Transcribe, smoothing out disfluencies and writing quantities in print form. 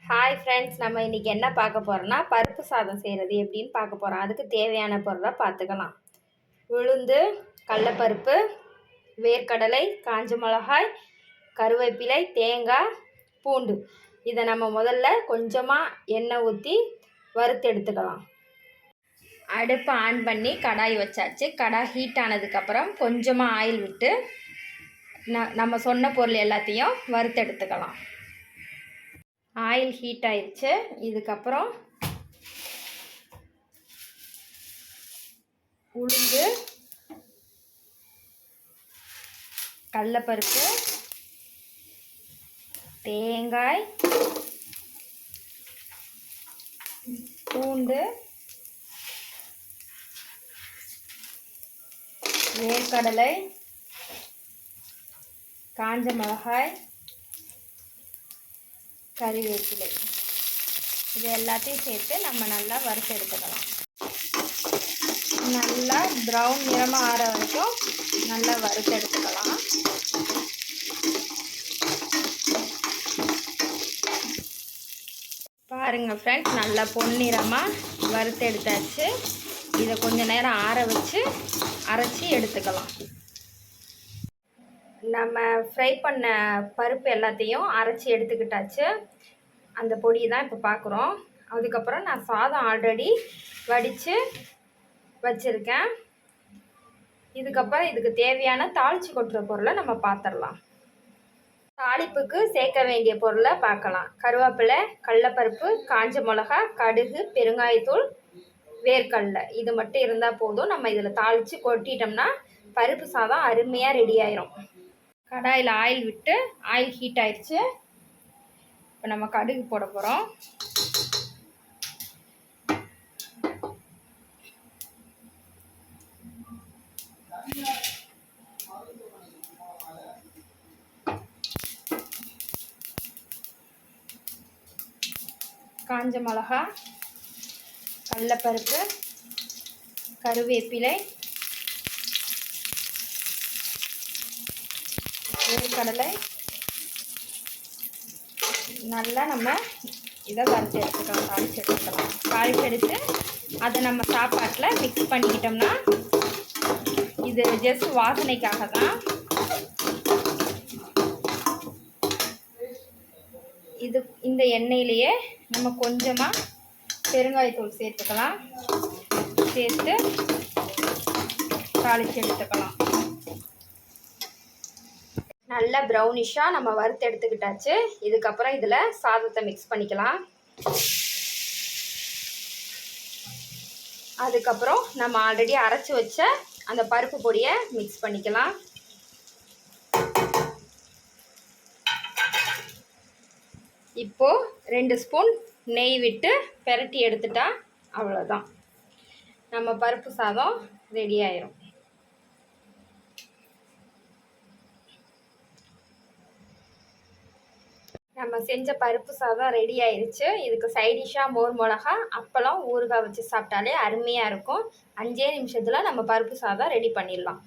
Hi friends, நம்ம இன்றைக்கி என்ன பார்க்க போகிறோன்னா பருப்பு சாதம் செய்கிறது எப்படின்னு பார்க்க போகிறோம். அதுக்கு தேவையான பொருளை பார்த்துக்கலாம். உளுந்து, கடலைப்பருப்பு, வேர்க்கடலை, காஞ்ச மிளகாய், கருவேப்பிலை, தேங்காய், பூண்டு. இதை நம்ம முதல்ல கொஞ்சமாக எண்ணெய் ஊற்றி வறுத்து எடுத்துக்கலாம். அடுப்பை ஆன் பண்ணி கடாய் வச்சாச்சு. கடாய் ஹீட் ஆனதுக்கப்புறம் கொஞ்சமாக ஆயில் விட்டு நம்ம சொன்ன பொருள் எல்லாத்தையும் வறுத்து எடுத்துக்கலாம். ஆயில் ஹீட் ஆயிடுச்சு. இதுக்கப்புறம் உளுந்து, கடலைப்பருப்பு, தேங்காய், பூண்டு, வேர்க்கடலை, காஞ்ச மிளகாய், கறிவேப்பிலை, இது எல்லாத்தையும் சேர்த்து நம்ம நல்லா வறுத்து எடுத்துக்கலாம். நல்லா ப்ரௌன் நிறமாக ஆற வரைக்கும் நல்லா வறுத்து எடுத்துக்கலாம். பாருங்கள் ஃப்ரெண்ட்ஸ், நல்லா பொன்னிறமாக வறுத்து எடுத்தாச்சு. இதை கொஞ்சம் நேரம் ஆற வச்சு அரைச்சி எடுத்துக்கலாம். நம்ம ஃப்ரை பண்ண பருப்பு எல்லாத்தையும் அரைச்சி எடுத்துக்கிட்டாச்சு. அந்த பொடியை தான் இப்போ பார்க்குறோம். அதுக்கப்புறம் நான் சாதம் ஆல்ரெடி வடித்து வச்சுருக்கேன். இதுக்கப்புறம் இதுக்கு தேவையான தாளித்து கொட்டுற பொருளை நம்ம பார்த்துடலாம். தாளிப்புக்கு சேர்க்க வேண்டிய பொருளை பார்க்கலாம். கருவேப்பிலை, கடலைப்பருப்பு, காஞ்ச மிளகா, கடுகு, பெருங்காயத்தூள், வேர்க்கடலை, இது மட்டும் இருந்தால் போதும். நம்ம இதில் தாளித்து கொட்டிட்டோம்னா பருப்பு சாதம் அருமையாக ரெடி ஆயிரும். கடாயில் ஆயில் விட்டு ஆயில் ஹீட் ஆயிடுச்சு. இப்போ நம்ம கடுகு போட போகிறோம். காஞ்ச மிளகா, கடலைப்பருப்பு, கருவேப்பிலை, வேர்க்கடலை, நல்லா நம்ம இதை வறுத்து எடுத்துக்கலாம். தாளித்து எடுத்து அதை நம்ம சாப்பாட்டில் மிக்ஸ் பண்ணிக்கிட்டோம்னா, இது ஜஸ்ட் வாசனைக்காக தான். இந்த எண்ணெயிலேயே நம்ம கொஞ்சமாக பெருங்காயத்தூள் சேர்த்துக்கலாம். சேர்த்து தாளித்து எடுத்துக்கலாம். நல்லா ப்ரௌனிஷாக நம்ம வறுத்து எடுத்துக்கிட்டாச்சு. இதுக்கப்புறம் இதில் சாதத்தை மிக்ஸ் பண்ணிக்கலாம். அதுக்கப்புறம் நம்ம ஆல்ரெடி அரைச்சி வச்ச அந்த பருப்பு பொடியை மிக்ஸ் பண்ணிக்கலாம். இப்போது 2 ஸ்பூன் நெய் விட்டு பெரட்டி எடுத்துட்டா அவ்வளோதான், நம்ம பருப்பு சாதம் ரெடி ஆயிரும். நம்ம செஞ்ச பருப்பு சாதம் ரெடி ஆயிடுச்சு. இதுக்கு சைடிஷாக மோர் மிளகா, அப்பளம், ஊறுகாய் வச்சு சாப்பிட்டாலே அருமையாக இருக்கும். 5 நிமிஷத்தில் நம்ம பருப்பு சாதம் ரெடி பண்ணிடலாம்.